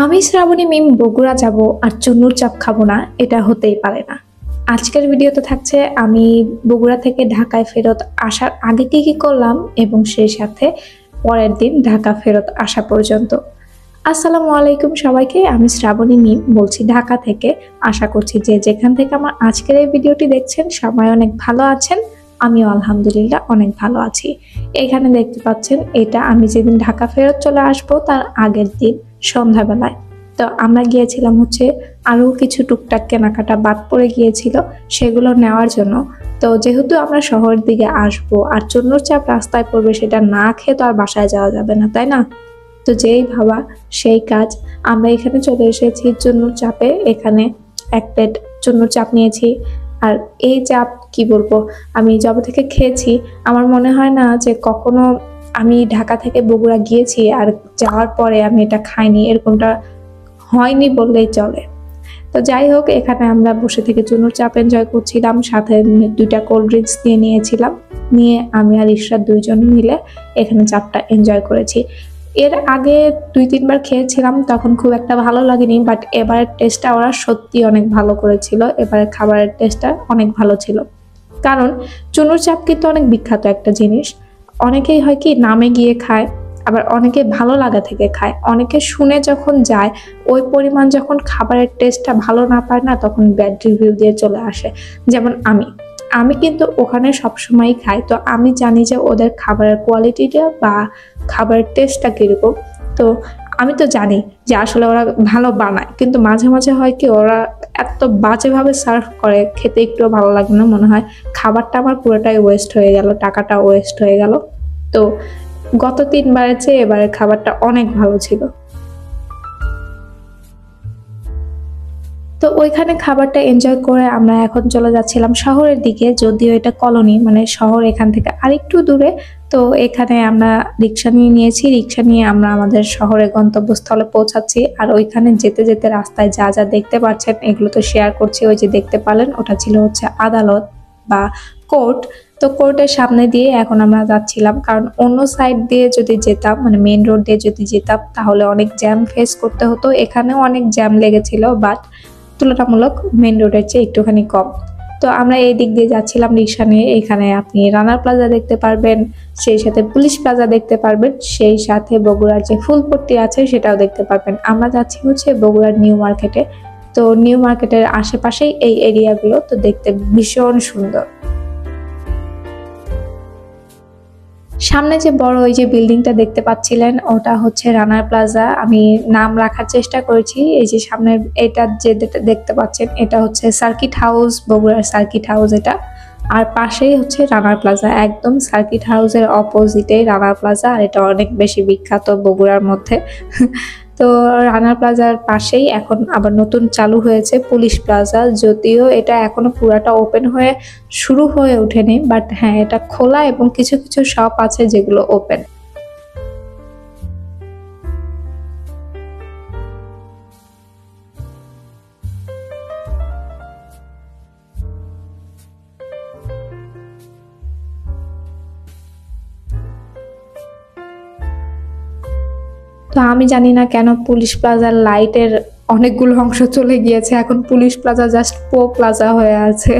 আমি শ্রাবণী মিম বগুড়া যাব আর চুন্নুর চাপ খাবো না, এটা হতেই পারে না। আজকের ভিডিওতে থাকছে আমি বগুড়া থেকে ঢাকায় ফেরত আসার আগে কি কি করলাম এবং সেই সাথে পরের দিন ঢাকা ফেরত আসা পর্যন্ত। আসসালামু আলাইকুম সবাইকে, আমি শ্রাবণী মিম বলছি ঢাকা থেকে। আশা করছি যে যেখান থেকে আমার আজকের এই ভিডিওটি দেখছেন সবাই অনেক ভালো আছেন। আমিও আলহামদুলিল্লাহ অনেক ভালো আছি। এখানে দেখতে পাচ্ছেন এটা আমি যেদিন ঢাকা ফেরত চলে আসবো তার আগের দিন সন্ধ্যাবেলায়। তো আমরা গিয়েছিলাম হচ্ছে আরো কিছু টুকটাক কেনাকাটা বাদ পড়ে গিয়েছিল, সেগুলো নেওয়ার জন্য। তো যেহেতু আমরা শহরের দিকে আসবো আর চুন্নুর চাপ রাস্তায় পড়বে, সেটা না খেয়ে তো আর বাসায় যাওয়া যাবে না, তাই না? তো যেই ভাবা সেই কাজ। আমরা এখানে চলে এসেছি চুন্নুর চাপে। এখানে এক প্লেট চুন্নুর চাপ নিয়েছি। আর এই চাপ কি বলবো, আমি যবে থেকে খেয়েছি আমার মনে হয় না যে কখনো আমি ঢাকা থেকে বগুড়া গিয়েছি আর যাওয়ার পরে আমি এটা খাইনি, এরকমটা হয়নি বললেই চলে। তো যাই হোক, এখানে আমরা বসে থেকে চুন্নুর চাপ এনজয় করছিলাম, সাথে 2টা কোল্ড ড্রিঙ্কস দিয়ে নিয়েছিলাম। নিয়ে আমি আর ইশরাত 2জন মিলে এখানে চাপটা এনজয় করেছি। এর আগে 2-3 বার খেয়েছিলাম, তখন খুব একটা ভালো লাগেনি, বাট এবারের টেস্টটা ওরা সত্যি অনেক ভালো করেছিল। এবারের খাবারের টেস্টটা অনেক ভালো ছিল, কারণ চুন্নুর চাপ কিন্তু অনেক বিখ্যাত একটা জিনিস। অনেকেই হয় কি নামে গিয়ে খায়, আবার অনেকে ভালো লাগা থেকে খায়। অনেকে শুনে যখন যায়, ওই পরিমাণ যখন খাবারের টেস্টটা ভালো না পায় না, তখন ব্যাড রিভিউ দিয়ে চলে আসে। যেমন আমি কিন্তু ওখানে সবসময় খাই, তো আমি জানি যে ওদের খাবারের কোয়ালিটিটা বা খাবারের টেস্টটা কিরকম। তো আমি তো জানি যে আসলে ওরা ভালো বানায়, কিন্তু মাঝে মাঝে হয় কি ওরা এত বাজেভাবে সার্ভ করে, খেতে একটু ভালো লাগে না। মনে হয় খাবারটা আমার পুরোটাই ওয়েস্ট হয়ে গেল, টাকাটা ওয়েস্ট হয়ে গেল। তো গত 3 বারের চেয়ে এবারের খাবারটা অনেক ভালো ছিল। তো ওইখানে খাবারটা এনজয় করে আমরা এখন চলে যাচ্ছিলাম শহরের দিকে, যদিও এটা কলোনি, মানে শহর এখান থেকে আরেকটু দূরে। তো এখানে আমরা রিক্সা নিয়েছি, রিক্সা নিয়ে আমরা আমাদের শহরের গন্তব্যস্থলে পৌঁছাচ্ছি। আর ওইখানে যেতে যেতে রাস্তায় যা যা দেখতে পাচ্ছেন এগুলো তো শেয়ার করছি। ওই যে দেখতে পারলেন ওটা ছিল হচ্ছে আদালত বা কোর্ট। তো কোর্টের সামনে দিয়ে এখন আমরা যাচ্ছিলাম, কারণ অন্য সাইড দিয়ে যদি যেতাম, মানে মেইন রোড দিয়ে যদি যেতাম, তাহলে অনেক জ্যাম ফেস করতে হতো। এখানেও অনেক জ্যাম লেগেছিল, বাট তুলনামূলক মেইন রোডের চেয়ে একটুখানি কম। তো আমরা এই দিক দিয়ে যাচ্ছিলাম রিক্সা নিয়ে। এখানে আপনি রানার প্লাজা দেখতে পারবেন, সেই সাথে পুলিশ প্লাজা দেখতে পারবেন, সেই সাথে বগুড়ার যে ফুলপট্টি আছে সেটাও দেখতে পারবেন। আমরা যাচ্ছি হচ্ছে বগুড়ার নিউ মার্কেটে। তো নিউ মার্কেটের আশেপাশেই এই এরিয়াগুলো, তো দেখতে ভীষণ সুন্দর। সামনে যে বড় ওই যে বিল্ডিংটা দেখতে পাচ্ছিলেন ওটা হচ্ছে রানার প্লাজা। আমি নাম রাখার চেষ্টা করেছি। এই যে সামনের এটা যে দেখতে পাচ্ছেন এটা হচ্ছে সার্কিট হাউস, বগুড়ার সার্কিট হাউস এটা। আর পাশেই হচ্ছে রানার প্লাজা, একদম সার্কিট হাউসের অপোজিটে রানার প্লাজা। আর এটা অনেক বেশি বিখ্যাত বগুড়ার মধ্যে। তো রানার প্লাজার পাশেই এখন আবার নতুন চালু হয়েছে পুলিশ প্লাজা, যদিও এটা এখনো পুরাটা ওপেন হয়ে শুরু হয়ে ওঠেনি, বাট হ্যাঁ এটা খোলা এবং কিছু কিছু শপ আছে যেগুলো ওপেন। তো আমি জানি না কেন পুলিশ প্লাজার লাইটের অনেকগুলো অংশ চলে গিয়েছে, এখন পুলিশ প্লাজা জাস্ট প্লাজা হয়ে আছে।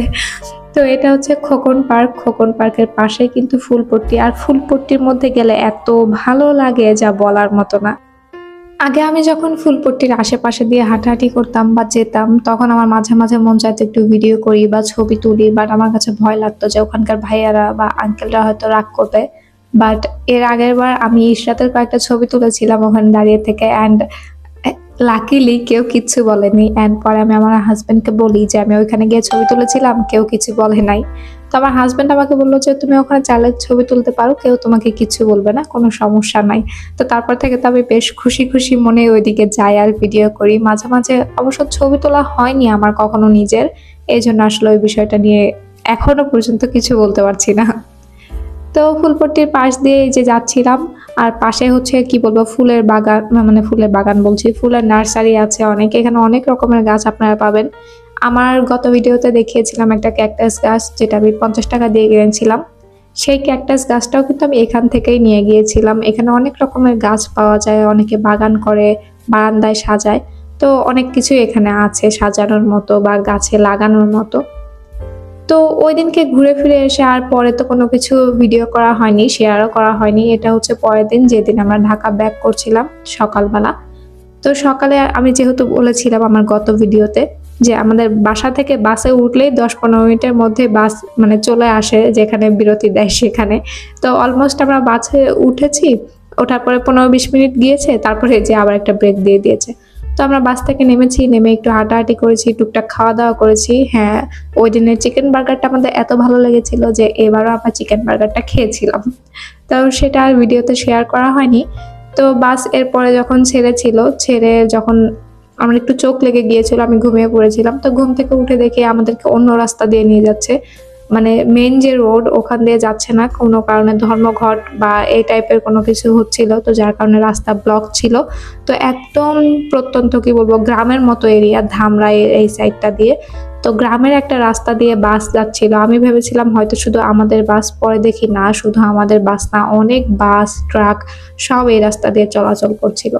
তো এটা হচ্ছে খোকন পার্ক। খোকন পার্কের পাশে কিন্তু ফুলপট্টি, আর ফুলপট্টির মধ্যে গেলে এত ভালো লাগে যা বলার মতো না। আগে আমি যখন ফুলপট্টির আশেপাশে দিয়ে হাঁটাহাঁটি করতাম বা যেতাম, তখন আমার মাঝে মাঝে মন চাইতো একটু ভিডিও করি বা ছবি তুলি, বাট আমার কাছে ভয় লাগতো যে ওখানকার ভাইয়ারা বা আঙ্কেলরা হয়তো রাগ করবে। বাট এর আগের বার আমি ইশরাতের কয়েকটা ছবি তুলেছিলাম ওখানে দাঁড়িয়ে থেকে, অ্যান্ড লাকিলি কেউ কিচ্ছু বলেনি। অ্যান্ড পরে আমি আমার হাজবেন্ডকে বলি যে আমি ওইখানে গিয়ে ছবি তুলেছিলাম, কেউ কিছু বলে নাই। তো আমার হাজবেন্ড আমাকে বললো যে তুমি ওখানে চাইলে ছবি তুলতে পারো, কেউ তোমাকে কিছু বলবে না, কোনো সমস্যা নাই। তো তারপর থেকে তো আমি বেশ খুশি খুশি মনে ওইদিকে যাই আর ভিডিও করি মাঝে মাঝে। অবশ্য ছবি তোলা হয়নি আমার কখনো নিজের, এই জন্য আসলে ওই বিষয়টা নিয়ে এখনো পর্যন্ত কিছু বলতে পারছি না। তো ফুলপট্টির পাশ দিয়ে এই যে যাচ্ছিলাম, আর পাশে হচ্ছে কি বলবো ফুলের বাগান, মানে ফুলের বাগান বলছি, ফুলের নার্সারি আছে অনেক। এখানে অনেক রকমের গাছ আপনারা পাবেন। আমার গত ভিডিওতে দেখিয়েছিলাম একটা ক্যাকটাস গাছ, যেটা আমি 50 টাকা দিয়ে কিনেছিলাম। সেই ক্যাকটাস গাছটাও কিন্তু আমি এখান থেকেই নিয়ে গিয়েছিলাম। এখানে অনেক রকমের গাছ পাওয়া যায়, অনেকে বাগান করে, বারান্দায় সাজায়। তো অনেক কিছু এখানে আছে সাজানোর মতো বা গাছে লাগানোর মতো। তো ওই দিনকে ঘুরে ফিরে এসে আর পরে তো কোনো কিছু ভিডিও করা হয়নি, শেয়ারও করা হয়নি। এটা হচ্ছে পরের দিন, যেদিন আমরা ঢাকা ব্যাক করছিলাম সকালবেলা। তো সকালে আমি যেহেতু বলেছিলাম আমার গত ভিডিওতে যে আমাদের বাসা থেকে বাসে উঠলেই 10-15 মিনিটের মধ্যে বাস মানে চলে আসে, যেখানে বিরতি দেয় সেখানে। তো অলমোস্ট আমরা বাসে উঠেছি, ওঠার পরে 15-20 মিনিট গিয়েছে, তারপরে যে আবার একটা ব্রেক দিয়ে দিয়েছে। তো আমরা বাস থেকে নেমেছি, নেমে একটু হাঁটাহাঁটি করেছি, টুকটাক খাওয়া দাওয়া করেছি। হ্যাঁ, ওই দিনের চিকেন বার্গারটা আমাদের এত ভালো লেগেছিল যে এবারও আমরা চিকেন বার্গারটা খেয়েছিলাম। তো সেটা আর ভিডিওতে শেয়ার করা হয়নি। তো বাস এরপরে যখন ছেড়ে যখন আমার একটু চোখ লেগে গিয়েছিল, আমি ঘুমিয়ে পড়েছিলাম। তো ঘুম থেকে উঠে দেখি আমাদেরকে অন্য রাস্তা দিয়ে নিয়ে যাচ্ছে, মানে মেইন যে রোড ওখান দিয়ে যাচ্ছে না, কোনো কারণে ধর্মঘট বা এই টাইপের কোনো কিছু হচ্ছিল, তো যার কারণে রাস্তা ব্লক ছিল। তো একদম প্রত্যন্ত কি বলবো গ্রামের মতো এরিয়া, ধামরা এই সাইডটা দিয়ে। তো গ্রামের একটা রাস্তা দিয়ে বাস যাচ্ছিল। আমি ভেবেছিলাম হয়তো শুধু আমাদের বাস, পরে দেখি না, শুধু আমাদের বাস না, অনেক বাস ট্রাক সব এই রাস্তা দিয়ে চলাচল করছিল।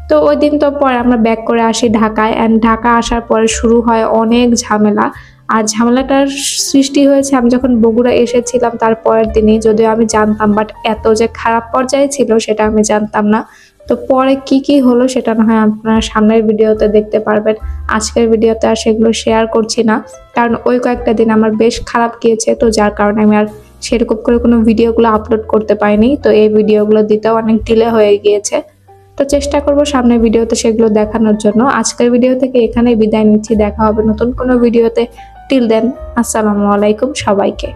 তো ওই দিন তো পরে আমরা ব্যাক করে আসি ঢাকায়, অ্যান্ড ঢাকা আসার পরে শুরু হয় অনেক ঝামেলা। আর ঝামেলাটার সৃষ্টি হয়েছে আমি যখন বগুড়া এসেছিলাম তার পরের দিনই, যদিও আমি জানতাম, বাট এত যে খারাপ পর্যায়ে ছিল সেটা আমি জানতাম না। তো পরে কি হলো সেটা না হয় আপনারা সামনের ভিডিওতে দেখতে পারবেন। আজকের ভিডিওতে আর সেগুলো শেয়ার করছি না, কারণ ওই কয়েকটা দিন আমার বেশ খারাপ গিয়েছে, তো যার কারণে আমি আর সেরকম করে কোনো ভিডিওগুলো আপলোড করতে পারিনি। তো এই ভিডিওগুলো দিতেও অনেক ডিলে হয়ে গিয়েছে। তো চেষ্টা করব সামনের ভিডিওতে সেগুলো দেখানোর জন্য। আজকের ভিডিও থেকে এখানেই বিদায় নিচ্ছি, দেখা হবে নতুন কোনো ভিডিওতে। টিল দেন, আসসালামু আলাইকুম সবাইকে।